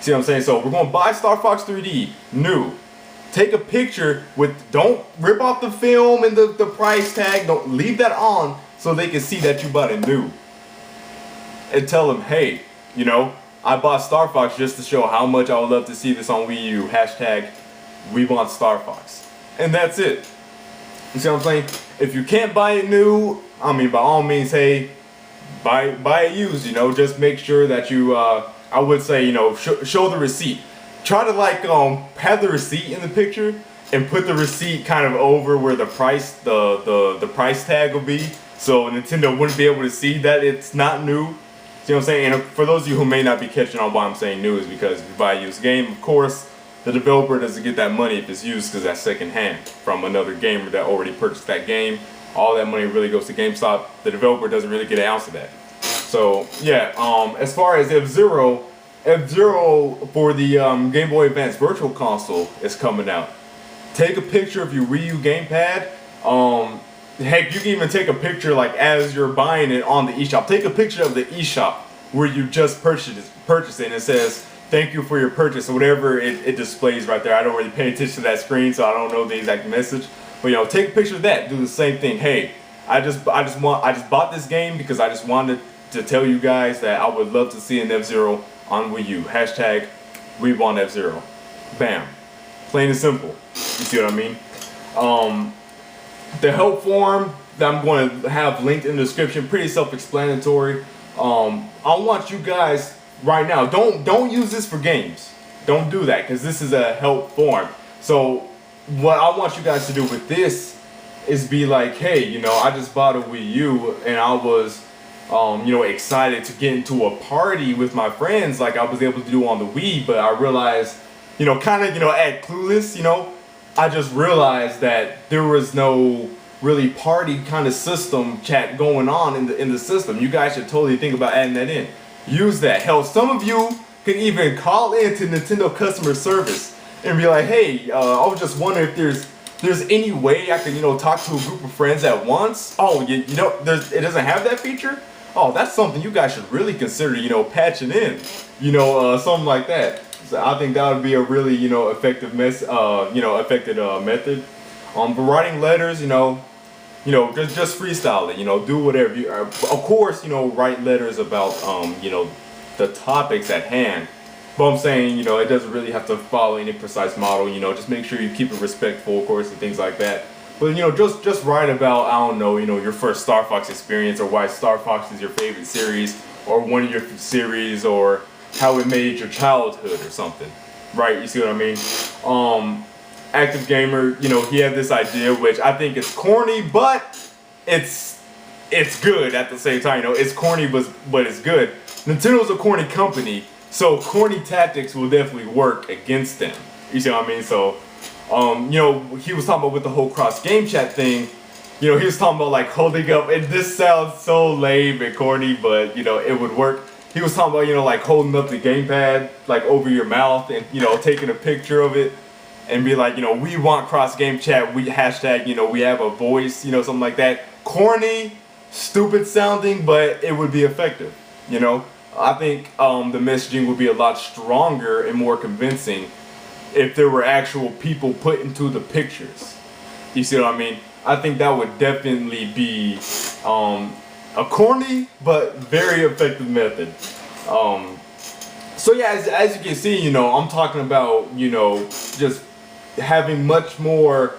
See what I'm saying? So we're going to buy Star Fox 3D new. Take a picture with, don't rip off the film and the price tag. Don't leave that on so they can see that you bought it new. And tell them, hey, you know, I bought Star Fox just to show how much I would love to see this on Wii U. Hashtag we want Star Fox. And that's it. You see what I'm saying? If you can't buy it new, I mean, by all means, hey, buy it used, you know. Just make sure that you, I would say, you know, show the receipt. Try to like have the receipt in the picture and put the receipt kind of over where the price the price tag will be, so Nintendo wouldn't be able to see that it's not new. See what I'm saying? And for those of you who may not be catching on why I'm saying new, is because if you buy a used game, of course, the developer doesn't get that money if it's used, because that's second hand from another gamer that already purchased that game. All that money really goes to GameStop. The developer doesn't really get an ounce of that. So yeah, as far as FZero for the Game Boy Advance Virtual Console is coming out. Take a picture of your Wii U gamepad. Heck, you can even take a picture like as you're buying it on the eShop. Take a picture of the eShop where you just purchased it, and it says thank you for your purchase or whatever it displays right there. I don't really pay attention to that screen, so I don't know the exact message. But you know, take a picture of that. Do the same thing. Hey, I just bought this game because I just wanted to tell you guys that I would love to see an F-Zero on Wii U. Hashtag we want F-Zero. Bam. Plain and simple. You see what I mean? The help form that I'm going to have linked in the description, pretty self-explanatory. I want you guys right now, don't use this for games. Don't do that, because this is a help form. So what I want you guys to do with this is be like, hey, you know, I just bought a Wii U and I was you know, excited to get into a party with my friends like I was able to do on the Wii, but I realized, you know, kind of, you know, at Clueless, you know, I just realized that there was no really party kind of system chat going on in the system. You guys should totally think about adding that in. Use that. Hell, some of you can even call in to Nintendo customer service and be like, hey, I was just wondering if there's any way I can, you know, talk to a group of friends at once. Oh, you know, it doesn't have that feature? Oh, that's something you guys should really consider, you know, patching in, you know, something like that. So I think that would be a really, you know, effective method. But writing letters, you know, just freestyle it, you know, do whatever you are. Of course, you know, write letters about, you know, the topics at hand. But I'm saying, you know, it doesn't really have to follow any precise model, you know, just make sure you keep it respectful, of course, and things like that. But, you know, just write about, I don't know, you know, your first Star Fox experience, or why Star Fox is your favorite series, or one of your series, or how it made your childhood or something. Right, you see what I mean? Active Gamer, you know, he had this idea, which I think is corny, but it's good at the same time. You know, it's corny, but it's good. Nintendo's a corny company, so corny tactics will definitely work against them. You see what I mean? So, you know, he was talking about with the whole cross game chat thing. You know, he was talking about like holding up, and this sounds so lame and corny, but you know, it would work. He was talking about, you know, like holding up the gamepad like over your mouth and, you know, taking a picture of it and be like, you know, we want cross game chat. We hashtag, you know, we have a voice, you know, something like that. Corny, stupid sounding, but it would be effective. You know, I think the messaging would be a lot stronger and more convincing if there were actual people put into the pictures. You see what I mean? I think that would definitely be a corny but very effective method. So yeah, as you can see, you know, I'm talking about, you know, just having much more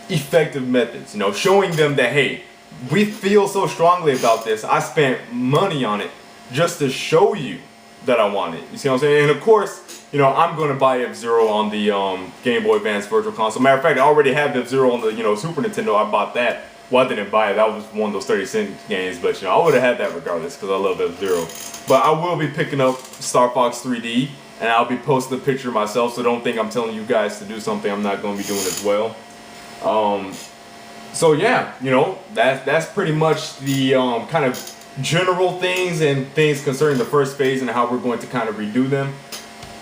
effective methods, you know, showing them that, hey, we feel so strongly about this. I spent money on it just to show you that I want it. You see what I'm saying? And of course, you know, I'm going to buy F-Zero on the Game Boy Advance Virtual Console. Matter of fact, I already have F-Zero on the, you know, Super Nintendo. I bought that. Well, I didn't buy it. That was one of those 30-cent games, but you know, I would have had that regardless because I love F-Zero. But I will be picking up Star Fox 3D, and I'll be posting the picture myself, so don't think I'm telling you guys to do something I'm not going to be doing as well. So yeah, you know, that's pretty much the kind of general things and things concerning the first phase and how we're going to kind of redo them.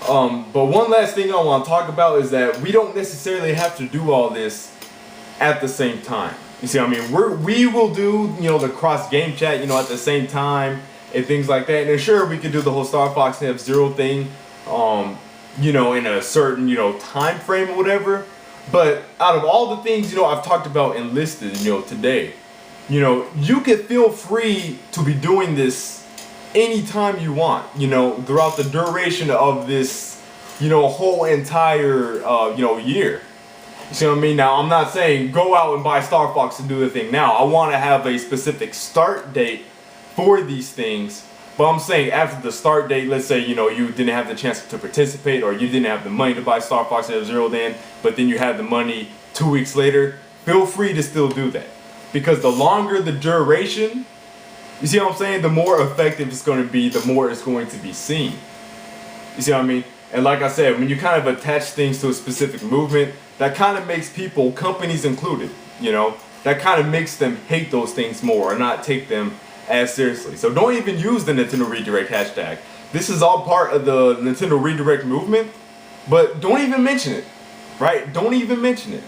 But one last thing I want to talk about is that we don't necessarily have to do all this at the same time. You see what I mean? We will do, you know, the cross game chat, you know, at the same time and things like that. And sure, we could do the whole Star Fox and F-Zero thing you know, in a certain, you know, time frame or whatever. But out of all the things, you know, I've talked about and listed, you know, today, you know, you can feel free to be doing this anytime you want, you know, throughout the duration of this, you know, whole entire, you know, year. You see what I mean? Now, I'm not saying go out and buy Star Fox and do the thing now. I want to have a specific start date for these things. But I'm saying after the start date, let's say, you know, you didn't have the chance to participate, or you didn't have the money to buy Star Fox and FZero then, but then you had the money 2 weeks later, feel free to still do that. Because the longer the duration, you see what I'm saying, the more effective it's going to be, the more it's going to be seen. You see what I mean? And like I said, when you kind of attach things to a specific movement, that kind of makes people, companies included, you know, that kind of makes them hate those things more or not take them as seriously. So don't even use the Nintendo Redirect hashtag. This is all part of the Nintendo Redirect movement, but don't even mention it, right? Don't even mention it.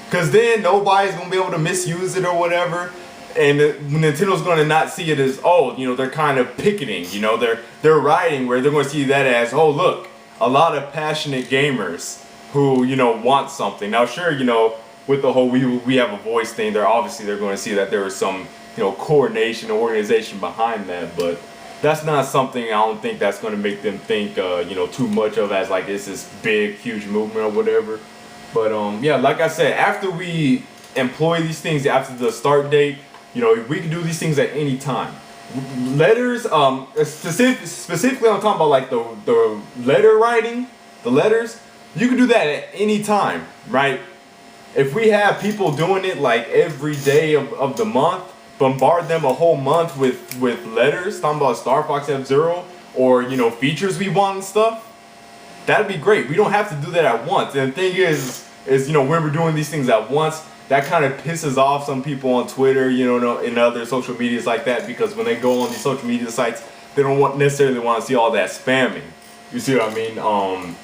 Because then nobody's going to be able to misuse it or whatever. And Nintendo's going to not see it as, oh, you know, they're kind of picketing, you know, they're rioting, where they're going to see that as, oh, look, a lot of passionate gamers who, you know, want something. Now, sure, you know, with the whole we have a voice thing, they're going to see that there was some, you know, coordination or organization behind that, but that's not something, I don't think that's going to make them think, you know, too much of as like it's this big, huge movement or whatever. But yeah, like I said, after we employ these things after the start date, you know, we can do these things at any time. Letters, specifically I'm talking about like the letter writing, the letters, you can do that at any time, right? If we have people doing it like every day of the month, bombard them a whole month with letters talking about Star Fox FZero or, you know, features we want and stuff, that'd be great. We don't have to do that at once. And the thing is, you know, when we're doing these things at once, that kind of pisses off some people on Twitter, you know, and other social medias like that, because when they go on these social media sites, they don't necessarily want to see all that spamming. You see what I mean?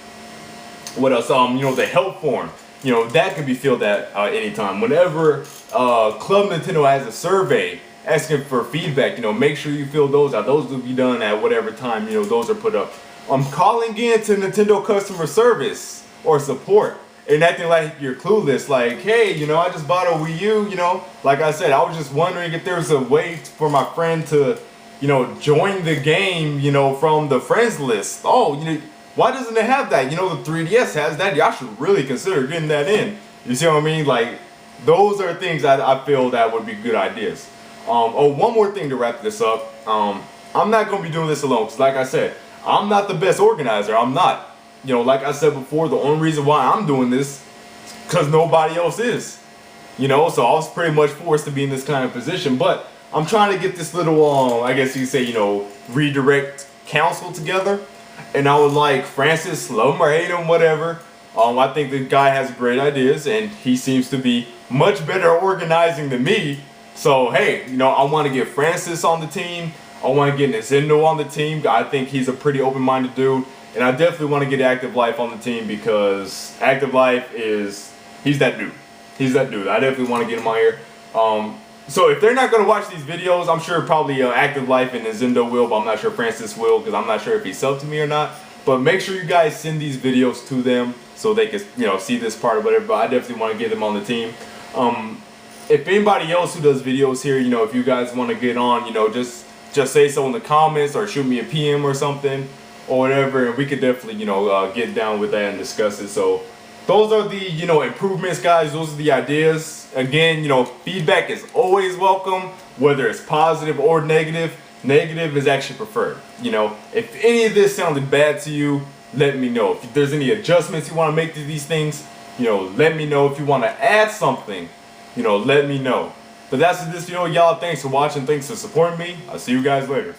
What else? You know, the help form, you know, that can be filled at any time. Whenever Club Nintendo has a survey asking for feedback, you know, make sure you fill those out. Those will be done at whatever time, you know, those are put up. I'm calling in to Nintendo customer service or support and acting like you're clueless, like, hey, you know, I just bought a Wii U, you know, like I said, I was just wondering if there was a way for my friend to, you know, join the game, you know, from the friends list. Oh, you know, why doesn't it have that? You know, the 3DS has that. Y'all should really consider getting that in. You see what I mean? Like, those are things that I feel that would be good ideas. Oh, one more thing to wrap this up. I'm not going to be doing this alone, because like I said, I'm not the best organizer. I'm not. You know, like I said before, the only reason why I'm doing this is because nobody else is. You know, so I was pretty much forced to be in this kind of position. But I'm trying to get this little, I guess you could say, you know, redirect council together. And I would like Francis, love him or hate him, whatever. I think the guy has great ideas, and he seems to be much better organizing than me. So, hey, you know, I want to get Francis on the team. I want to get Nintendo on the team. I think he's a pretty open-minded dude. And I definitely want to get Active Life on the team, because Active Life he's that dude. He's that dude. I definitely want to get him on here. So if they're not going to watch these videos, I'm sure probably Active Life and Nintendo will, but I'm not sure Francis will, because I'm not sure if he's subbed to me or not. But make sure you guys send these videos to them so they can, you know, see this part or whatever. But I definitely want to get them on the team. If anybody else who does videos here, you know, if you guys want to get on, you know, just say so in the comments or shoot me a PM or something or whatever, and we could definitely, you know, get down with that and discuss it. So those are the, you know, improvements, guys. Those are the ideas. Again, you know, feedback is always welcome, whether it's positive or negative. Negative is actually preferred. You know, if any of this sounded bad to you, let me know. If there's any adjustments you want to make to these things, you know, let me know. If you want to add something, you know, let me know. But that's this video, y'all. Thanks for watching. Thanks for supporting me. I'll see you guys later.